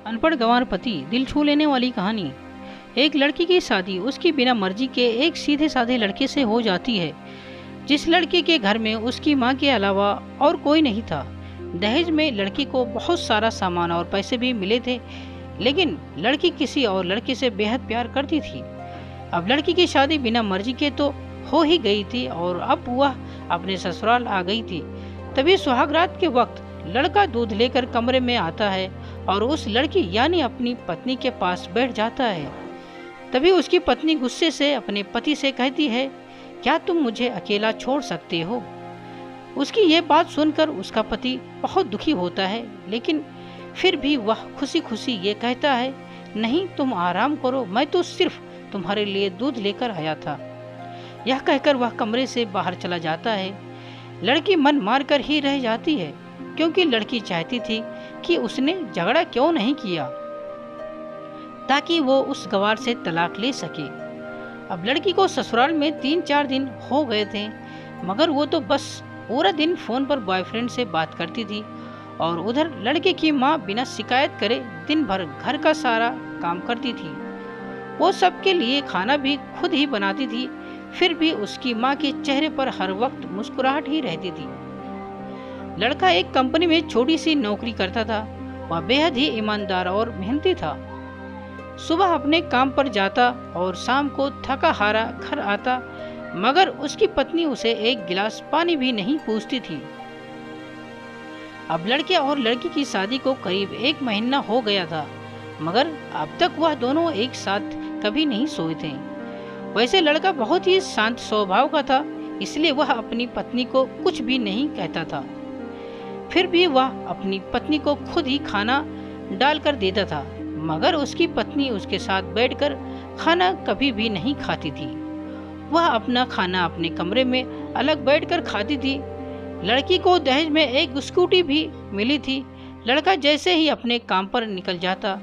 अनपढ़ गंवार पति, दिल छू लेने वाली कहानी। एक लड़की की शादी उसकी बिना मर्जी के एक सीधे साधे लड़के से हो जाती है, जिस लड़के के घर में उसकी माँ के अलावा और कोई नहीं था। दहेज में लड़की को बहुत सारा सामान और पैसे भी मिले थे, लेकिन लड़की किसी और लड़के से बेहद प्यार करती थी। अब लड़की की शादी बिना मर्जी के तो हो ही गई थी और अब वह अपने ससुराल आ गई थी। तभी सुहागरात के वक्त लड़का दूध लेकर कमरे में आता है और उस लड़की यानी अपनी पत्नी के पास बैठ जाता है। तभी उसकी पत्नी गुस्से से अपने पति से कहती है, क्या तुम मुझे अकेला छोड़ सकते हो? उसकी ये बात सुनकर उसका पति बहुत दुखी होता है, लेकिन फिर भी वह खुशी खुशी ये कहता है, नहीं तुम आराम करो, मैं तो सिर्फ तुम्हारे लिए दूध लेकर आया था। यह कहकर वह कमरे से बाहर चला जाता है। लड़की मन मार कर ही रह जाती है, क्योंकि लड़की चाहती थी कि उसने झगड़ा क्यों नहीं किया, ताकि वो उस गंवार से तलाक ले सके। अब लड़की को ससुराल में 3-4 दिन हो गए थे, मगर वो तो बस पूरा दिन फोन पर बॉयफ्रेंड से बात करती थी और उधर लड़के की माँ बिना शिकायत करे दिन भर घर का सारा काम करती थी। वो सबके लिए खाना भी खुद ही बनाती थी, फिर भी उसकी माँ के चेहरे पर हर वक्त मुस्कुराहट ही रहती थी। लड़का एक कंपनी में छोटी सी नौकरी करता था। वह बेहद ही ईमानदार और मेहनती था। सुबह अपने काम पर जाता और शाम को थका हारा घर आता, मगर उसकी पत्नी उसे एक गिलास पानी भी नहीं पूछती थी। अब लड़के और लड़की की शादी को करीब 1 महीना हो गया था, मगर अब तक वह दोनों एक साथ कभी नहीं सोए थे। वैसे लड़का बहुत ही शांत स्वभाव का था, इसलिए वह अपनी पत्नी को कुछ भी नहीं कहता था। फिर भी वह अपनी पत्नी को खुद ही खाना डाल कर देता था, मगर उसकी पत्नी उसके साथ बैठकर खाना कभी भी नहीं खाती थी। वह अपना खाना अपने कमरे में अलग बैठकर खाती थी। लड़की को दहेज में एक स्कूटी भी मिली थी। लड़का जैसे ही अपने काम पर निकल जाता,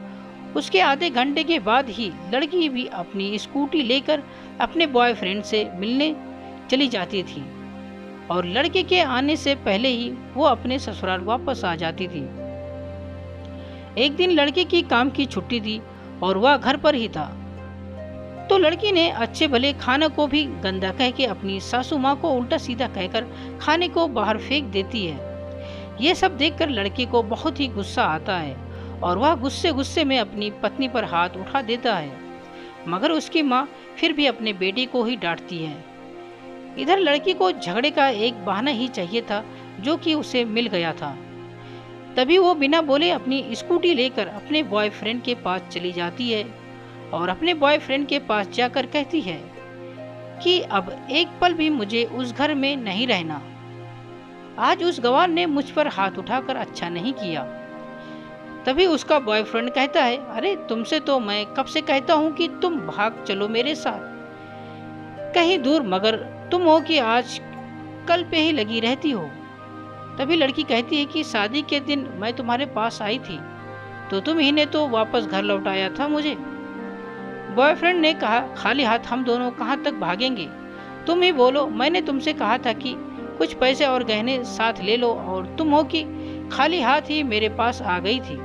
उसके आधे घंटे के बाद ही लड़की भी अपनी स्कूटी लेकर अपने बॉयफ्रेंड से मिलने चली जाती थी और लड़के के आने से पहले ही वो अपने ससुराल वापस आ जाती थी। एक दिन लड़के की काम की छुट्टी थी और वह घर पर ही था, तो लड़की ने अच्छे भले खाना को भी गंदा कह के अपनी सासू माँ को उल्टा सीधा कहकर खाने को बाहर फेंक देती है। ये सब देखकर लड़के को बहुत ही गुस्सा आता है और वह गुस्से गुस्से में अपनी पत्नी पर हाथ उठा देता है, मगर उसकी माँ फिर भी अपने बेटे को ही डांटती है। इधर लड़की को झगड़े का एक बहाना ही चाहिए था, जो कि उसे मिल गया था। तभी वो बिना बोले अपनी स्कूटी लेकर अपने बॉयफ्रेंड के पास चली जाती है और अपने बॉयफ्रेंड के पास जाकर कहती है कि अब एक पल भी मुझे उस घर में नहीं रहना। आज उस गंवार ने मुझ पर हाथ उठाकर अच्छा नहीं किया। तभी उसका बॉयफ्रेंड कहता है, अरे तुमसे तो मैं कब से कहता हूँ कि तुम भाग चलो मेरे साथ कहीं दूर, मगर तुम हो कि आज कल पे ही लगी रहती हो। तभी लड़की कहती है कि शादी के दिन मैं तुम्हारे पास आई थी, तो तुम ही ने तो वापस घर लौटाया था मुझे। बॉयफ्रेंड ने कहा, खाली हाथ हम दोनों कहाँ तक भागेंगे, तुम ही बोलो। मैंने तुमसे कहा था कि कुछ पैसे और गहने साथ ले लो और तुम हो कि खाली हाथ ही मेरे पास आ गई थी।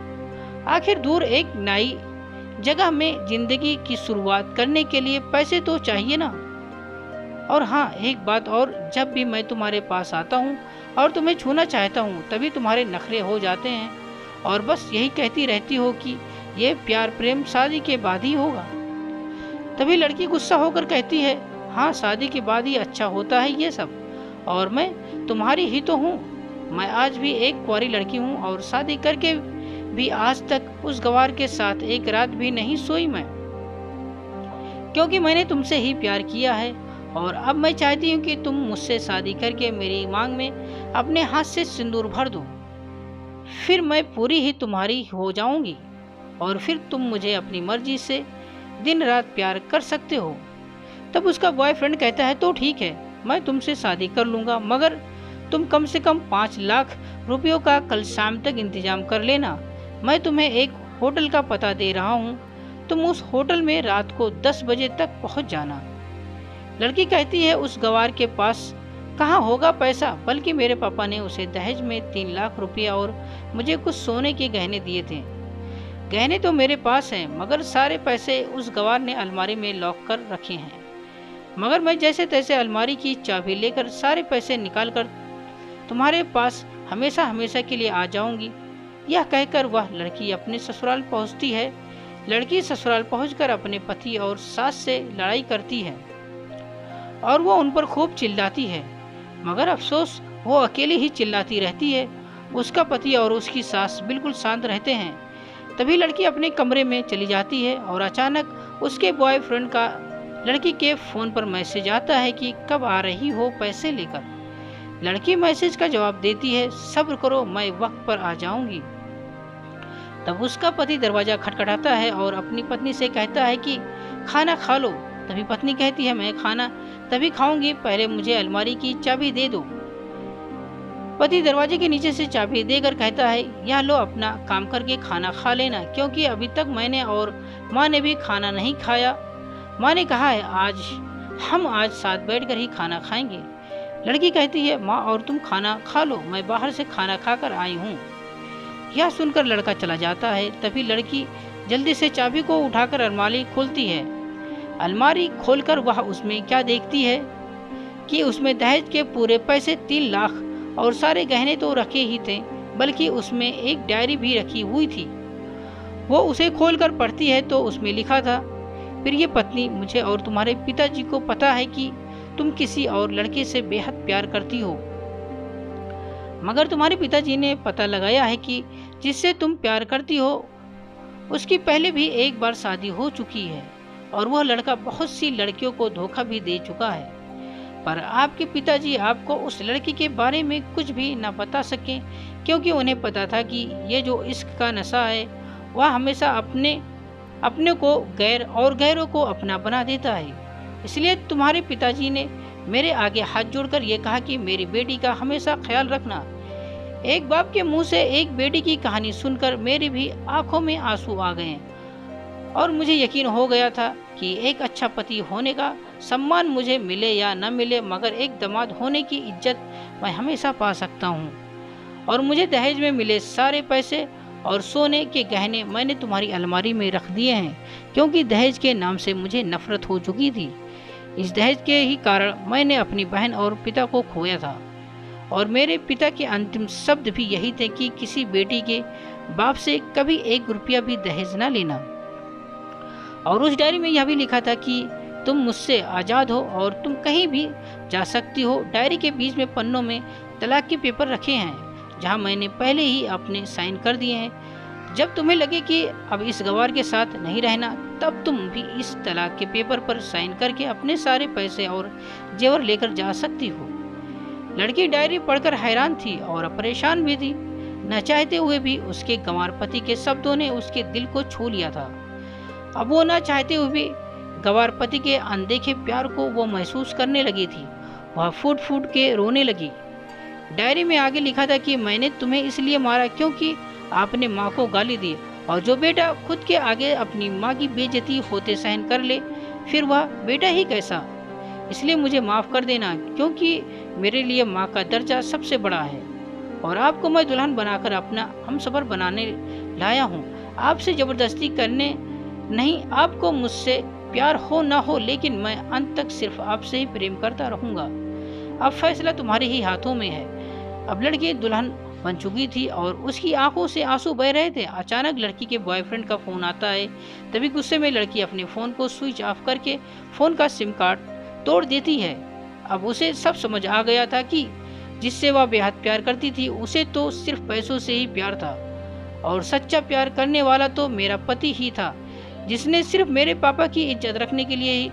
आखिर दूर एक नई जगह में जिंदगी की शुरुआत करने के लिए पैसे तो चाहिए ना। और हाँ, एक बात और, जब भी मैं तुम्हारे पास आता हूँ और तुम्हें छूना चाहता हूँ, तभी तुम्हारे नखरे हो जाते हैं और बस यही कहती रहती हो कि ये प्यार प्रेम शादी के बाद ही होगा। तभी लड़की गुस्सा होकर कहती है, हाँ शादी के बाद ही अच्छा होता है ये सब, और मैं तुम्हारी ही तो हूँ। मैं आज भी एक कुंवारी लड़की हूँ और शादी करके भी आज तक उस गंवार के साथ एक रात भी नहीं सोई मैं, क्योंकि मैंने तुमसे ही प्यार किया है और अब मैं चाहती हूँ कि तुम मुझसे शादी करके मेरी मांग में अपने हाथ से सिंदूर भर दो, फिर मैं पूरी ही तुम्हारी हो जाऊंगी और फिर तुम मुझे अपनी मर्जी से दिन रात प्यार कर सकते हो। तब उसका बॉयफ्रेंड कहता है, तो ठीक है, मैं तुमसे शादी कर लूँगा, मगर तुम कम से कम 5 लाख रुपयों का कल शाम तक इंतजाम कर लेना। मैं तुम्हें एक होटल का पता दे रहा हूँ, तुम उस होटल में रात को 10 बजे तक पहुँच जाना। लड़की कहती है, उस गंवार के पास कहाँ होगा पैसा, बल्कि मेरे पापा ने उसे दहेज में 3 लाख रुपया और मुझे कुछ सोने के गहने दिए थे। गहने तो मेरे पास हैं, मगर सारे पैसे उस गवार ने अलमारी में लॉक कर रखे हैं। मगर मैं जैसे तैसे अलमारी की चाबी लेकर सारे पैसे निकाल कर तुम्हारे पास हमेशा हमेशा के लिए आ जाऊंगी। यह कहकर वह लड़की अपने ससुराल पहुंचती है। लड़की ससुराल पहुंचकर अपने पति और सास से लड़ाई करती है और वो उन पर खूब चिल्लाती है, मगर अफसोस वो अकेली ही चिल्लाती रहती है। उसका पति और उसकी सास बिल्कुल शांत रहते हैं। तभी लड़की अपने कमरे में चली जाती है और अचानक उसके बॉयफ्रेंड का लड़की के फोन पर मैसेज आता है कि कब आ रही हो पैसे लेकर। लड़की मैसेज का जवाब देती है, सब्र करो, मैं वक्त पर आ जाऊंगी। तब उसका पति दरवाजा खटखटाता है और अपनी पत्नी से कहता है कि खाना खा लो। तभी पत्नी कहती है, मैं खाना तभी खाऊंगी, पहले मुझे अलमारी की चाबी दे दो। पति दरवाजे के नीचे से चाबी देकर कहता है, यह लो, अपना काम करके खाना खा लेना, क्योंकि अभी तक मैंने और माँ ने भी खाना नहीं खाया। माँ ने कहा है आज साथ बैठकर ही खाना खाएंगे। लड़की कहती है, माँ और तुम खाना खा लो, मैं बाहर से खाना खाकर आई हूँ। यह सुनकर लड़का चला जाता है। तभी लड़की जल्दी से चाबी को उठाकर अलमारी खोलती है। अलमारी खोलकर वह उसमें क्या देखती है कि उसमें दहेज के पूरे पैसे 3 लाख और सारे गहने तो रखे ही थे, बल्कि उसमें एक डायरी भी रखी हुई थी। वो उसे खोलकर पढ़ती है तो उसमें लिखा था, प्रिय पत्नी, मुझे और तुम्हारे पिताजी को पता है कि तुम किसी और लड़के से बेहद प्यार करती हो, मगर तुम्हारे पिताजी ने पता लगाया है कि जिससे तुम प्यार करती हो उसकी पहले भी एक बार शादी हो चुकी है और वह लड़का बहुत सी लड़कियों को धोखा भी दे चुका है। पर आपके पिताजी आपको उस लड़की के बारे में कुछ भी न बता सके, क्योंकि उन्हें पता था कि ये जो इश्क का नशा है वह हमेशा अपने को गैर और गैरों को अपना बना देता है। इसलिए तुम्हारे पिताजी ने मेरे आगे हाथ जोड़कर ये कहा कि मेरी बेटी का हमेशा ख्याल रखना। एक बाप के मुंह से एक बेटी की कहानी सुनकर मेरी भी आंखों में आंसू आ गए और मुझे यकीन हो गया था कि एक अच्छा पति होने का सम्मान मुझे मिले या न मिले, मगर एक दामाद होने की इज्जत मैं हमेशा पा सकता हूँ। और मुझे दहेज में मिले सारे पैसे और सोने के गहने मैंने तुम्हारी अलमारी में रख दिए हैं, क्योंकि दहेज के नाम से मुझे नफरत हो चुकी थी। इस दहेज के ही कारण मैंने अपनी बहन और पिता को खोया था और मेरे पिता के अंतिम शब्द भी यही थे कि किसी बेटी के बाप से कभी 1 रुपया भी दहेज न लेना। और उस डायरी में यह भी लिखा था कि तुम मुझसे आज़ाद हो और तुम कहीं भी जा सकती हो। डायरी के बीच में पन्नों में तलाक के पेपर रखे हैं, जहां मैंने पहले ही अपने साइन कर दिए हैं। जब तुम्हें लगे कि अब इस गवार के साथ नहीं रहना, तब तुम भी इस तलाक के पेपर पर साइन करके अपने सारे पैसे और जेवर लेकर जा सकती हो। लड़की डायरी पढ़कर हैरान थी और परेशान भी थी। न चाहते हुए भी उसके गंवार पति के शब्दों ने उसके दिल को छू लिया था। अब वो न चाहते हुए भी गंवार पति के अनदेखे प्यार को वो महसूस करने लगी थी। वह फूट फूट के रोने लगी। डायरी में आगे लिखा था कि मैंने तुम्हें इसलिए मारा क्योंकि आपने माँ को गाली दी, और जो बेटा खुद के आगे अपनी माँ की बेइज्जती होते सहन कर ले, फिर वह बेटा ही कैसा। इसलिए मुझे माफ़ कर देना, क्योंकि मेरे लिए माँ का दर्जा सबसे बड़ा है और आपको मैं दुल्हन बनाकर अपना हमसफर बनाने लाया हूँ। आपसे ज़बरदस्ती करने नहीं, आपको मुझसे प्यार हो ना हो, लेकिन मैं अंत तक सिर्फ आपसे ही प्रेम करता रहूँगा। अब फैसला तुम्हारे ही हाथों में है। अब लड़की दुल्हन बन चुकी थी और उसकी आंखों से आंसू बह रहे थे। अचानक लड़की के बॉयफ्रेंड का फ़ोन आता है। तभी गुस्से में लड़की अपने फ़ोन को स्विच ऑफ करके फ़ोन का सिम कार्ड तोड़ देती है। अब उसे सब समझ आ गया था कि जिससे वह बेहद प्यार करती थी, उसे तो सिर्फ पैसों से ही प्यार था, और सच्चा प्यार करने वाला तो मेरा पति ही था, जिसने सिर्फ मेरे पापा की इज्जत रखने के लिए ही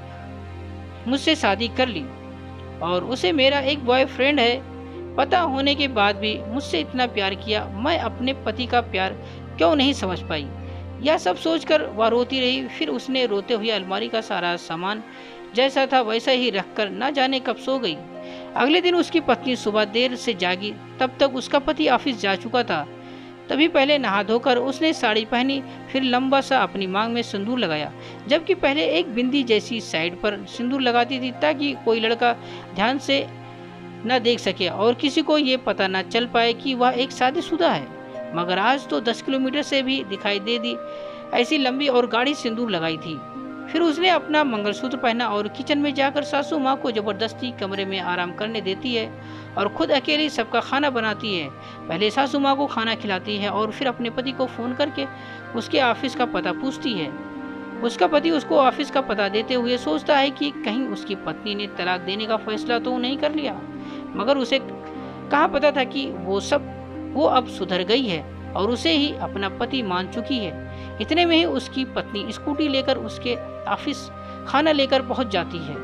मुझसे शादी कर ली। और उसे मेरा एक बॉयफ्रेंड है पता होने के बाद भी मुझसे इतना प्यार किया। मैं अपने पति का प्यार क्यों नहीं समझ पाई। यह सब सोचकर वह रोती रही। फिर उसने रोते हुए अलमारी का सारा सामान जैसा था वैसा ही रखकर न जाने कब सो गई। अगले दिन उसकी पत्नी सुबह देर से जागी। तब तक उसका पति ऑफिस जा चुका था। तभी पहले नहा धोकर उसने साड़ी पहनी, फिर लंबा सा अपनी मांग में सिंदूर लगाया, जबकि पहले एक बिंदी जैसी साइड पर सिंदूर लगाती थी ताकि कोई लड़का ध्यान से न देख सके और किसी को ये पता न चल पाए कि वह एक शादीशुदा है। मगर आज तो 10 किलोमीटर से भी दिखाई दे दी, ऐसी लंबी और गाढ़ी सिंदूर लगाई थी। फिर उसने अपना मंगलसूत्र पहना और किचन में जाकर सासू माँ को जबरदस्ती कमरे में आराम करने देती है और खुद अकेली सबका खाना बनाती है। पहले सासू माँ को खाना खिलाती है और फिर अपने पति को फोन करके उसके ऑफिस का पता पूछती है। उसका पति उसको ऑफिस का पता देते हुए सोचता है कि कहीं उसकी पत्नी ने तलाक देने का फैसला तो नहीं कर लिया, मगर उसे कहाँ पता था कि वो अब सुधर गई है और उसे ही अपना पति मान चुकी है। इतने में ही उसकी पत्नी स्कूटी लेकर उसके ऑफिस खाना लेकर पहुंच जाती है।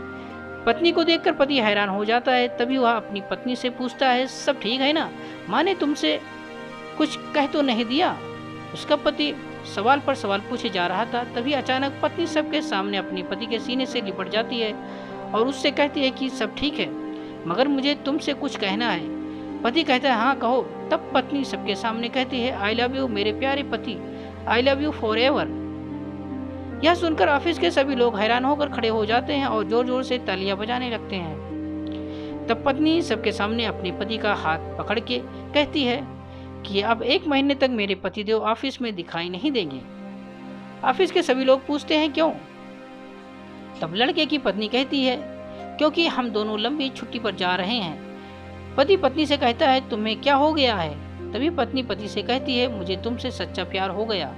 पत्नी को देखकर पति हैरान हो जाता है। तभी वह अपनी पत्नी से पूछता है, सब ठीक है ना, माँ ने तुमसे कुछ कह तो नहीं दिया? उसका पति सवाल पर सवाल पूछे जा रहा था। तभी अचानक पत्नी सबके सामने अपने पति के सीने से लिपट जाती है और उससे कहती है कि सब ठीक है, मगर मुझे तुमसे कुछ कहना है। पति कहता है, हाँ कहो। तब पत्नी सबके सामने कहती है, आई लव यू मेरे प्यारे पति, I love you for ever. यह सुनकर ऑफिस के सभी लोग हैरान होकर खड़े हो जाते हैं और जोर जोर से तालियां बजाने लगते हैं। तब पत्नी सबके सामने अपने पति का हाथ पकड़ के कहती है कि अब 1 महीने तक मेरे पतिदेव ऑफिस में दिखाई नहीं देंगे। ऑफिस के सभी लोग पूछते हैं क्यों? तब लड़के की पत्नी कहती है, क्योंकि हम दोनों लंबी छुट्टी पर जा रहे हैं। पति पत्नी से कहता है, तुम्हें क्या हो गया है? तभी पत्नी पति से कहती है, मुझे तुमसे सच्चा प्यार हो गया।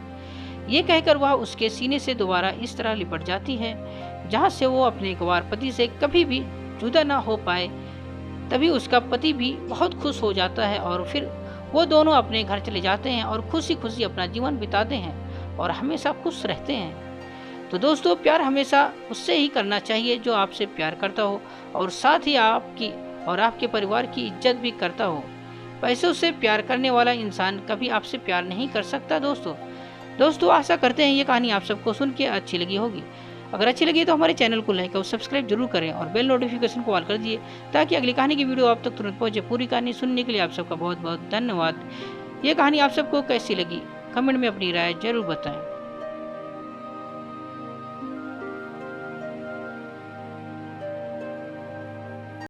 ये कहकर वह उसके सीने से दोबारा इस तरह लिपट जाती है जहां से वो अपने गंवार पति से कभी भी जुदा ना हो पाए। तभी उसका पति भी बहुत खुश हो जाता है और फिर वो दोनों अपने घर चले जाते हैं और खुशी खुशी अपना जीवन बिताते हैं और हमेशा खुश रहते हैं। तो दोस्तों, प्यार हमेशा उससे ही करना चाहिए जो आपसे प्यार करता हो और साथ ही आपकी और आपके परिवार की इज्जत भी करता हो। पैसों से प्यार करने वाला इंसान कभी आपसे प्यार नहीं कर सकता। दोस्तों आशा करते हैं ये कहानी आप सबको सुन के अच्छी लगी होगी। अगर अच्छी लगी तो हमारे चैनल को लाइक और सब्सक्राइब जरूर करें और बेल नोटिफिकेशन को ऑल कर दिए ताकि अगली कहानी की वीडियो आप तक तुरंत पहुंचे। पूरी कहानी सुनने के लिए आप सबका बहुत बहुत धन्यवाद। ये कहानी आप सबको कैसी लगी कमेंट में अपनी राय जरूर बताएं।